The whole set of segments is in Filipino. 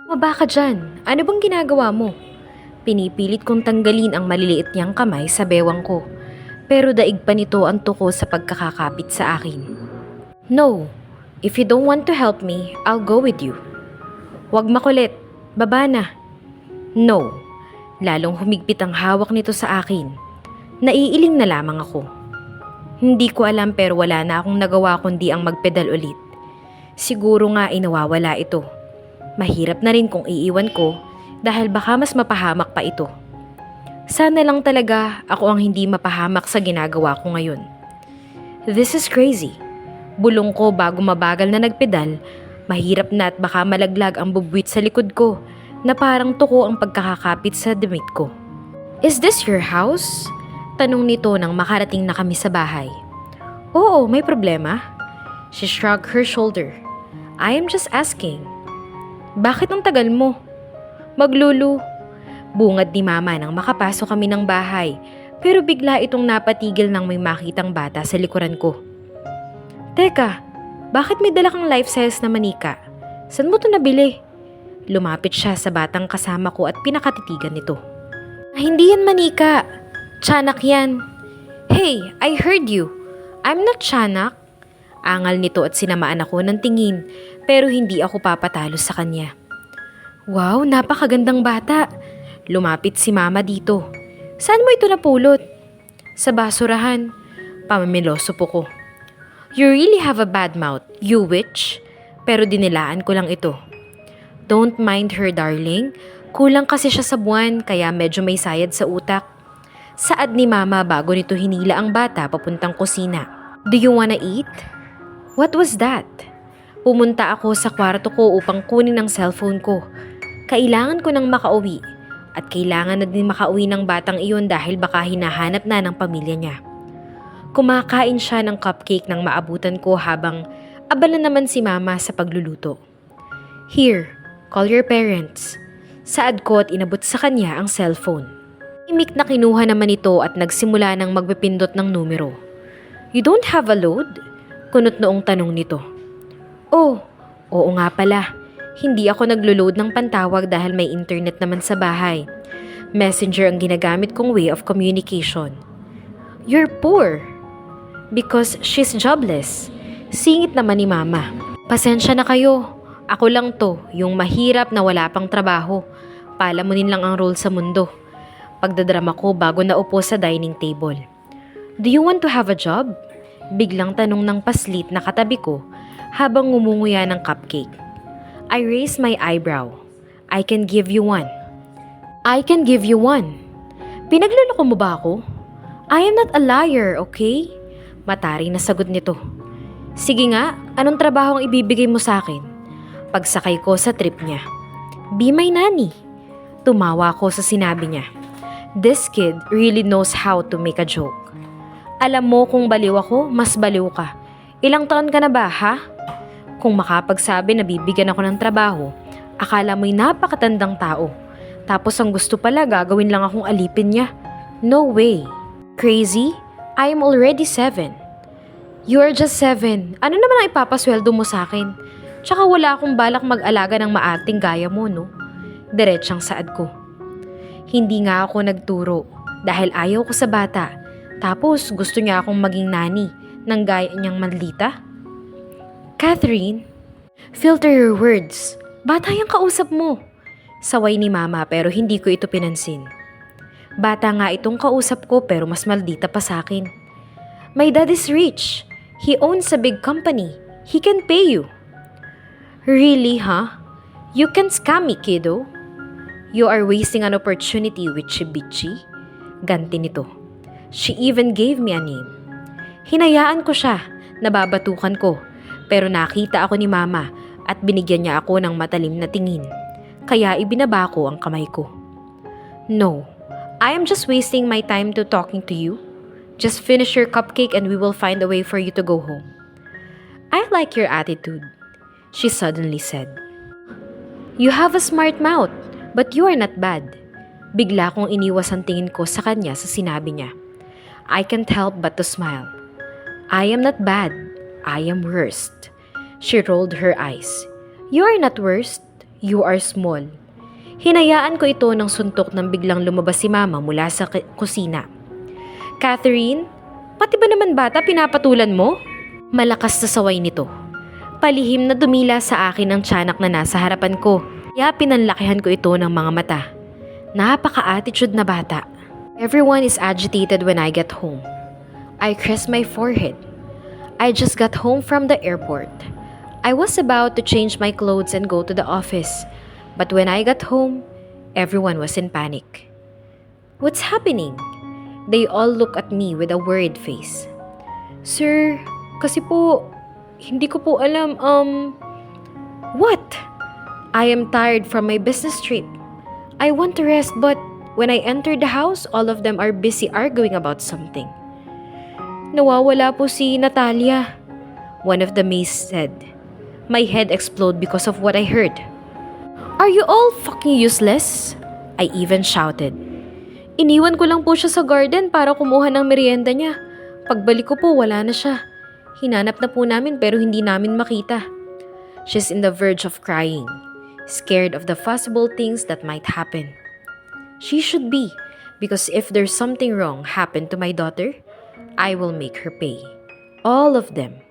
Maba ka dyan. Ano bang ginagawa mo? Pinipilit kong tanggalin ang maliliit niyang kamay sa bewang ko. Pero daig pa nito ang tuko sa pagkakakapit sa akin. No, if you don't want to help me, I'll go with you. Huwag makulit. Baba na. No. Lalong humigpit ang hawak nito sa akin. Naiiling na lamang ako. Hindi ko alam pero wala na akong nagawa kundi ang magpedal ulit. Siguro nga nawawala ito. Mahirap na rin kung iiwan ko dahil baka mas mapahamak pa ito. Sana lang talaga ako ang hindi mapahamak sa ginagawa ko ngayon. This is crazy. Bulong ko bago mabagal na nagpedal, mahirap na at baka malaglag ang bubwit sa likod ko na parang tuko ang pagkakakapit sa damit ko. Is this your house? Tanong nito nang makarating na kami sa bahay. Oo, may problema. She shrugged her shoulder. I am just asking. Bakit ang tagal mo? Maglulu. Bungad ni mama nang makapasok kami ng bahay pero bigla itong napatigil nang may makitang bata sa likuran ko. Teka, bakit may dala kang life size na manika? Saan mo to nabili? Lumapit siya sa batang kasama ko at pinakatitigan nito. Hindi yan manika. Tiyanak yan. Hey, I heard you. I'm not tiyanak. Angal nito at sinamaan ako ng tingin pero hindi ako papatalo sa kanya. Wow, napakagandang bata. Lumapit si mama dito. Saan mo ito napulot? Sa basurahan. Pamamiloso po ko. You really have a bad mouth, you witch. Pero dinilaan ko lang ito. Don't mind her, darling. Kulang kasi siya sa buwan kaya medyo may sayad sa utak. Saad ni mama bago nito hinila ang bata papuntang kusina. Do you wanna eat? What was that? Pumunta ako sa kwarto ko upang kunin ang cellphone ko. Kailangan ko nang makauwi. At kailangan na din makauwi ng batang iyon dahil baka hinahanap na ng pamilya niya. Kumakain siya ng cupcake nang maabutan ko habang abala naman si mama sa pagluluto. Here, call your parents. Saad ko at inabot sa kanya ang cellphone. Imik na kinuha naman ito at nagsimula ng magpipindot ng numero. You don't have a load? Kunot noong tanong nito. Oh, oo nga pala. Hindi ako naglo-load ng pantawag dahil may internet naman sa bahay. Messenger ang ginagamit kong way of communication. You're poor. Because she's jobless. Singit naman ni mama. Pasensya na kayo. Ako lang to, yung mahirap na wala pang trabaho. Palamunin lang ang role sa mundo. Pagdadrama ko bago naupo sa dining table. Do you want to have a job? Biglang tanong ng paslit na katabi ko habang ngumunguya ng cupcake. I raised my eyebrow. I can give you one. I can give you one. Pinagluloko mo ba ako? I am not a liar, okay? Mataring na sagot nito. Sige nga, anong trabaho ang ibibigay mo sa akin? Pagsakay ko sa trip niya. Be my nanny. Tumawa ko sa sinabi niya. This kid really knows how to make a joke. Alam mo kung baliw ako, mas baliw ka. Ilang taon ka na ba, ha? Kung makapagsabi na bibigyan ako ng trabaho, akala mo'y napakatandang tao. Tapos ang gusto pala gagawin lang akong alipin niya. No way. Crazy? I am already 7. You are just 7. Ano naman ang ipapasweldo mo sa akin? Tsaka wala akong balak mag-alaga ng maarting gaya mo, no? Diretsang saad ko. Hindi nga ako nagturo dahil ayaw ko sa bata. Tapos gusto niya akong maging nani ng gaya niyang Manlita. Catherine, filter your words. Bata yung kausap mo. Saway ni mama pero hindi ko ito pinansin. Bata nga itong kausap ko pero mas maldita pa sa akin. My dad is rich. He owns a big company. He can pay you. Really, huh? You can scam me, kiddo. You are wasting an opportunity, witchy-bitchy. Ganti nito. She even gave me a name. Hinayaan ko siya. Nababatukan ko. Pero nakita ako ni mama at binigyan niya ako ng matalim na tingin. Kaya ibinaba ko ang kamay ko. No, I am just wasting my time to talking to you. Just finish your cupcake and we will find a way for you to go home. I like your attitude, she suddenly said. You have a smart mouth, but you are not bad. Bigla kong iniwas ang tingin ko sa kanya sa sinabi niya. I can't help but to smile. I am not bad. I am worst. She rolled her eyes. You are not worst. You are small. Hinayaan ko ito ng suntok nang biglang lumabas si Mama mula sa kusina. Catherine, pati ba naman bata pinapatulan mo? Malakas na saway nito. Palihim na dumila sa akin ang tiyanak na nasa harapan ko. Kaya pinanlakihan ko ito ng mga mata. Napaka-attitude na bata. Everyone is agitated when I get home. I crest my forehead. I just got home from the airport. I was about to change my clothes and go to the office. But when I got home, everyone was in panic. What's happening? They all look at me with a worried face. Sir, kasi po, hindi ko po alam, What? I am tired from my business trip. I want to rest but when I entered the house, all of them are busy arguing about something. Nawawala po si Natalia, one of the maids said. My head exploded because of what I heard. Are you all fucking useless? I even shouted. Iniwan ko lang po siya sa garden para kumuha ng merienda niya. Pagbalik ko po, wala na siya. Hinanap na po namin pero hindi namin makita. She's in the verge of crying, scared of the possible things that might happen. She should be, because if there's something wrong happened to my daughter, I will make her pay. All of them.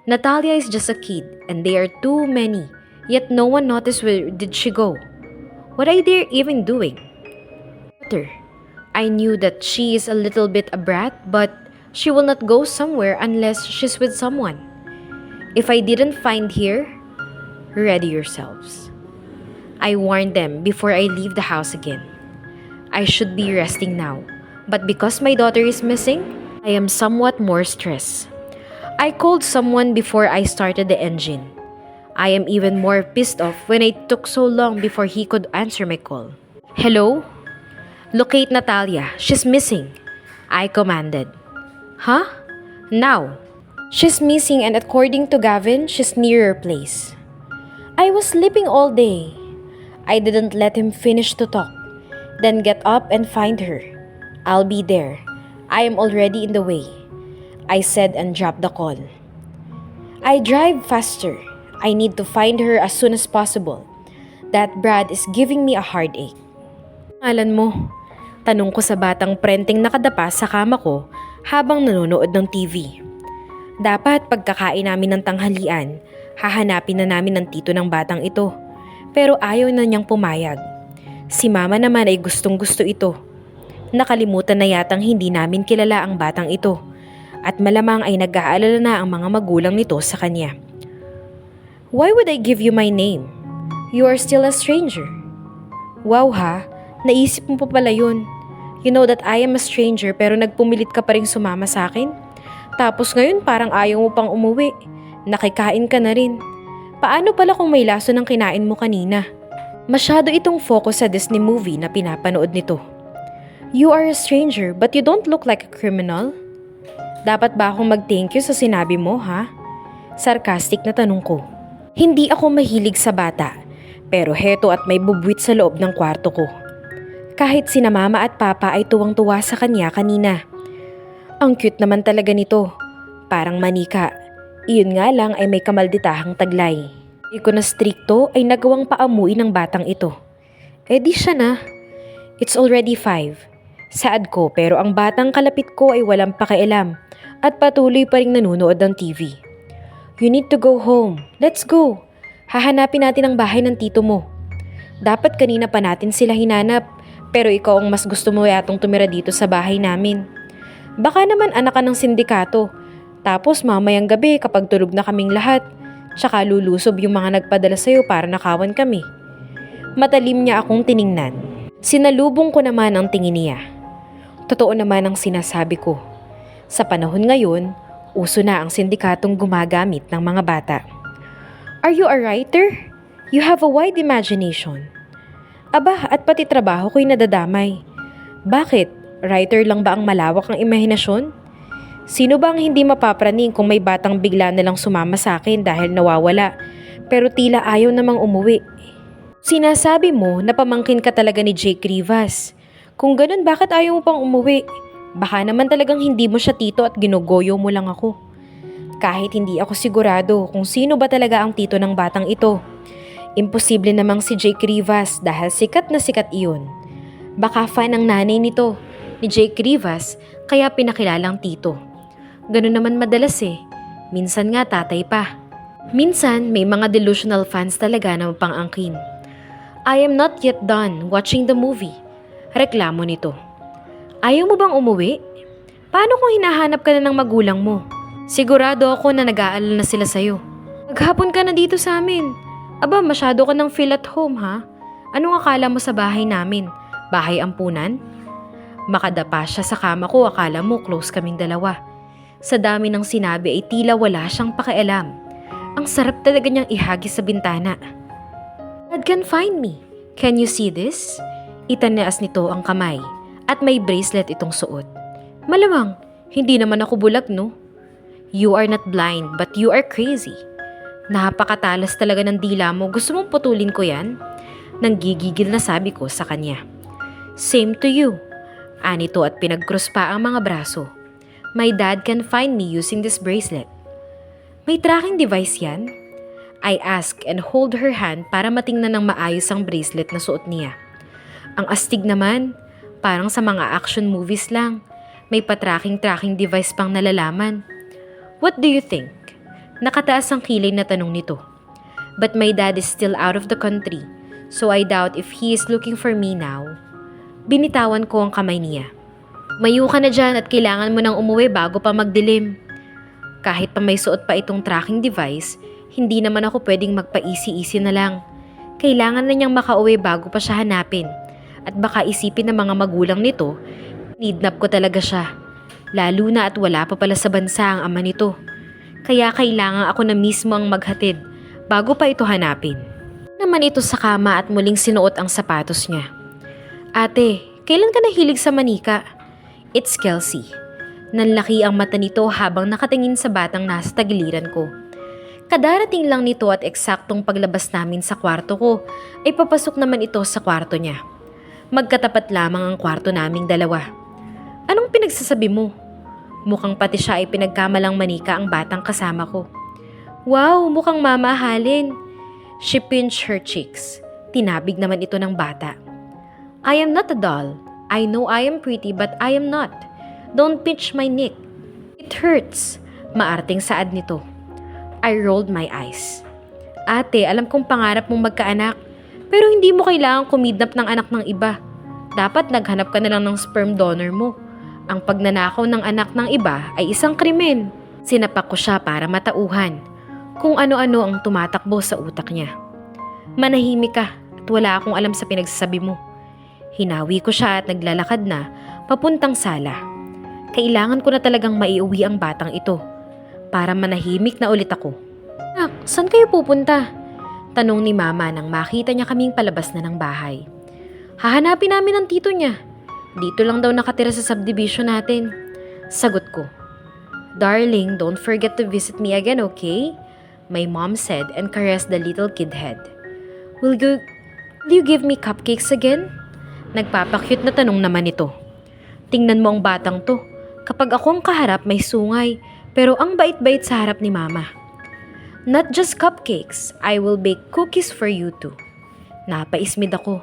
Natalia is just a kid and they are too many, yet no one noticed where did she go. What are they even doing? Daughter. I knew that she is a little bit a brat, but she will not go somewhere unless she's with someone. If I didn't find here, ready yourselves. I warned them before I leave the house again. I should be resting now, but because my daughter is missing, I am somewhat more stressed. I called someone before I started the engine. I am even more pissed off when it took so long before he could answer my call. Hello? Locate Natalia. She's missing. I commanded. Huh? Now. She's missing and according to Gavin, she's near your place. I was sleeping all day. I didn't let him finish to talk. Then get up and find her. I'll be there. I am already in the way. I said and dropped the call. I drive faster. I need to find her as soon as possible. That Brad is giving me a heartache. Alan mo, tanong ko sa batang prenteng nakadapa sa kama ko habang nanonood ng TV. Dapat pagkakain namin ng tanghalian, hahanapin na namin ng tito ng batang ito. Pero ayaw na niyang pumayag. Si Mama naman ay gustong-gusto ito. Nakalimutan na yatang hindi namin kilala ang batang ito. At malamang ay nag-aalala na ang mga magulang nito sa kanya. Why would I give you my name? You are still a stranger. Wow ha, naisip mo pa pala yun. You know that I am a stranger pero nagpumilit ka pa rin sumama sa akin? Tapos ngayon parang ayaw mo pang umuwi. Nakikain ka na rin. Paano pala kung may laso ng kinain mo kanina? Masyado itong focus sa Disney movie na pinapanood nito. You are a stranger but you don't look like a criminal. Dapat ba akong mag-thank you sa sinabi mo, ha? Sarcastic na tanong ko. Hindi ako mahilig sa bata, pero heto at may bubwit sa loob ng kwarto ko. Kahit sina Mama at Papa ay tuwang-tuwa sa kanya kanina. Ang cute naman talaga nito. Parang manika. Iyon nga lang ay may kamalditahang taglay. Di ko na strikto ay nagawang paamuin ng batang ito. Eh di siya na. It's already 5. Saad ko pero ang batang kalapit ko ay walang pakialam at patuloy pa ring nanonood ng TV. You need to go home. Let's go. Hahanapin natin ang bahay ng tito mo. Dapat kanina pa natin sila hinanap pero ikaw ang mas gusto mo yatong tumira dito sa bahay namin. Baka naman anak ka ng sindikato. Tapos mamayang gabi kapag tulog na kaming lahat, tsaka lulusob yung mga nagpadala sa'yo para nakawan kami. Matalim niya akong tiningnan. Sinalubong ko naman ang tingin niya. Totoo naman ang sinasabi ko. Sa panahon ngayon, uso na ang sindikatong gumagamit ng mga bata. Are you a writer? You have a wide imagination. Aba, at pati trabaho ko'y nadadamay. Bakit? Writer lang ba ang malawak ang imahinasyon? Sino ba ang hindi mapapraning kung may batang bigla nalang sumama sa akin dahil nawawala, pero tila ayaw namang umuwi? Sinasabi mo na pamangkin ka talaga ni Jake Rivas. Kung ganun, bakit ayaw mo pang umuwi? Baka naman talagang hindi mo siya tito at ginugoyo mo lang ako. Kahit hindi ako sigurado kung sino ba talaga ang tito ng batang ito. Imposible namang si Jake Rivas dahil sikat na sikat iyon. Baka fan ang nanay nito, ni Jake Rivas, kaya pinakilalang tito. Ganun naman madalas eh. Minsan nga tatay pa. Minsan may mga delusional fans talaga na mapang-angkin. I am not yet done watching the movie. Reklamo nito. Ayaw mo bang umuwi? Paano kung hinahanap ka na ng magulang mo? Sigurado ako na nag-aalala na sila sa'yo. Maghapon ka na dito sa amin. Aba, masyado ka ng feel at home ha? Anong akala mo sa bahay namin? Bahay ampunan? Makadapa siya sa kama ko, akala mo close kaming dalawa. Sa dami ng sinabi ay tila wala siyang pakialam. Ang sarap talaga niyang ihagis sa bintana. Dad can find me. Can you see this? Itanaas nito ang kamay at may bracelet itong suot. Malamang, hindi naman ako bulag no? You are not blind but you are crazy. Napakatalas talaga ng dila mo. Gusto mong putulin ko yan? Nanggigigil na sabi ko sa kanya. Same to you. Anito at pinag-cross pa ang mga braso. My dad can find me using this bracelet. May tracking device yan? I ask and hold her hand para matingnan ng maayos ang bracelet na suot niya. Ang astig naman, parang sa mga action movies lang. May pa-tracking device pang nalalaman. What do you think? Nakataas ang kilay na tanong nito. But my dad is still out of the country, so I doubt if he is looking for me now. Binitawan ko ang kamay niya. Mayo ka na dyan at kailangan mo nang umuwi bago pa magdilim. Kahit pa may suot pa itong tracking device, hindi naman ako pwedeng magpa-easy-easy na lang. Kailangan na niyang makauwi bago pa siya hanapin. At baka isipin ng mga magulang nito, nidnap ko talaga siya. Lalo na at wala pa pala sa bansa ang ama nito. Kaya kailangan ako na mismo ang maghatid bago pa ito hanapin. Naman ito sa kama at muling sinuot ang sapatos niya. Ate, kailan ka nahilig sa manika? It's Kelsey. Nanlaki ang mata nito habang nakatingin sa batang nasa tagiliran ko. Kadarating lang nito at eksaktong paglabas namin sa kwarto ko ay papasok naman ito sa kwarto niya. Magkatapat lamang ang kwarto naming dalawa. Anong pinagsasabi mo? Mukhang pati siya ay pinagkamalang manika ang batang kasama ko. Wow, mukhang mamahalin. She pinched her cheeks. Tinabig naman ito ng bata. I am not a doll. I know I am pretty but I am not. Don't pinch my neck. It hurts. Maarting saad nito. I rolled my eyes. Ate, alam kong pangarap mong magkaanak. Pero hindi mo kailangang kumidnap ng anak ng iba. Dapat naghanap ka na lang ng sperm donor mo. Ang pagnanakaw ng anak ng iba ay isang krimen. Sinapak ko siya para matauhan. Kung ano-ano ang tumatakbo sa utak niya. Manahimik ka at wala akong alam sa pinagsasabi mo. Hinawi ko siya at naglalakad na papuntang sala. Kailangan ko na talagang maiuwi ang batang ito para manahimik na ulit ako. Nak, saan kayo pupunta? Tanong ni Mama nang makita niya kaming palabas na ng bahay. Hahanapin namin ang tito niya. Dito lang daw nakatira sa subdivision natin. Sagot ko. Darling, don't forget to visit me again, okay? My mom said and caressed the little kid head. Will you give me cupcakes again? Nagpapakyut na tanong naman ito. Tingnan mo ang batang to. Kapag ako ang kaharap may sungay, pero ang bait-bait sa harap ni Mama. Not just cupcakes, I will bake cookies for you too. Napaismid ako.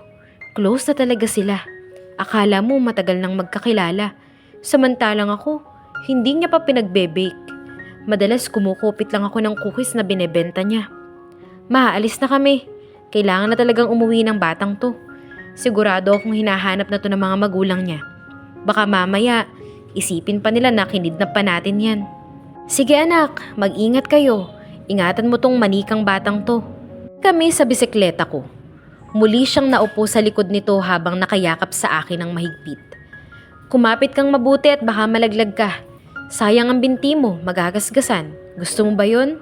Close na talaga sila. Akala mo matagal nang magkakilala. Samantalang ako, hindi niya pa pinagbe-bake. Madalas kumukupit lang ako ng cookies na binebenta niya. Maalis na kami. Kailangan na talagang umuwi ng batang to. Sigurado akong hinahanap na to ng mga magulang niya. Baka mamaya, isipin pa nila na kinidnap pa natin yan. Sige anak, mag-ingat kayo. Ingatan mo tong manikang batang to. Kami sa bisikleta ko. Muli siyang naupo sa likod nito habang nakayakap sa akin ng mahigpit. Kumapit kang mabuti at baka malaglag ka. Sayang ang binti mo, magagasgasan. Gusto mo ba yun?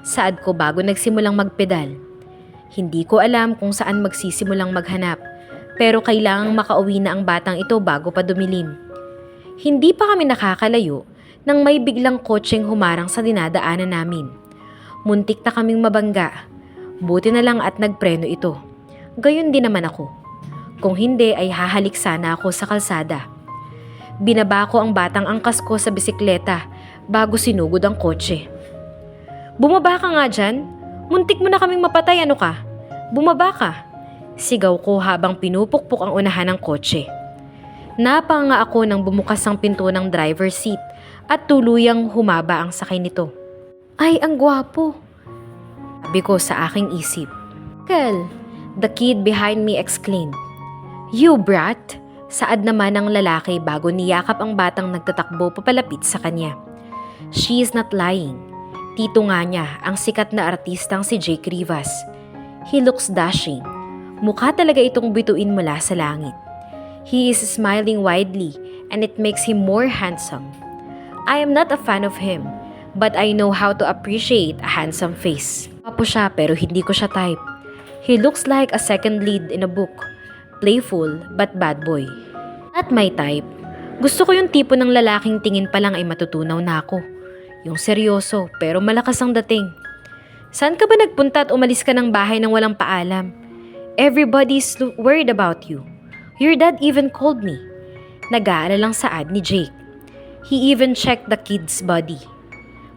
Saad ko bago nagsimulang magpedal. Hindi ko alam kung saan magsisimulang maghanap. Pero kailangang makauwi na ang batang ito bago pa dumilim. Hindi pa kami nakakalayo nang may biglang kotseng humarang sa dinadaanan namin. Muntik na kaming mabangga. Buti na lang at nagpreno ito. Gayon din naman ako. Kung hindi ay hahalik sana ako sa kalsada. Binaba ko ang batang angkas ko sa bisikleta bago sinugod ang kotse. Bumaba ka nga dyan. Muntik mo na kaming mapatay, ano ka? Bumaba ka, sigaw ko habang pinupukpok ang unahan ng kotse. Napanga ako nang bumukas ang pinto ng driver's seat at tuluyang humaba ang sakay nito. Ay, ang gwapo! Sabi ko sa aking isip. Kel, the kid behind me exclaimed. You brat! Saad naman ng lalaki bago niyakap ang batang nagtatakbo papalapit sa kanya. She is not lying. Tito nga niya, ang sikat na artistang si Jake Rivas. He looks dashing. Mukha talaga itong bituin mula sa langit. He is smiling widely and it makes him more handsome. I am not a fan of him, but I know how to appreciate a handsome face. Papo siya pero hindi ko siya type. He looks like a second lead in a book. Playful but bad boy. Not my type. Gusto ko yung tipo ng lalaking tingin pa lang ay matutunaw na ako. Yung seryoso pero malakas ang dating. Saan ka ba nagpunta at umalis ka ng bahay nang walang paalam? Everybody's worried about you. Your dad even called me. Nag-aalalang saad ni Jake. He even checked the kid's body.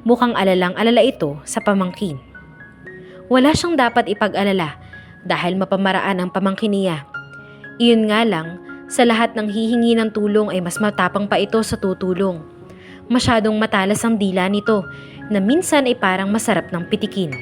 Mukhang alalang-alala ito sa pamangkin. Wala siyang dapat ipag-alala dahil mapamaraan ang pamangkin niya. Iyon nga lang, sa lahat ng hihingi ng tulong ay mas matapang pa ito sa tutulong. Masyadong matalas ang dila nito na minsan ay parang masarap ng pitikin.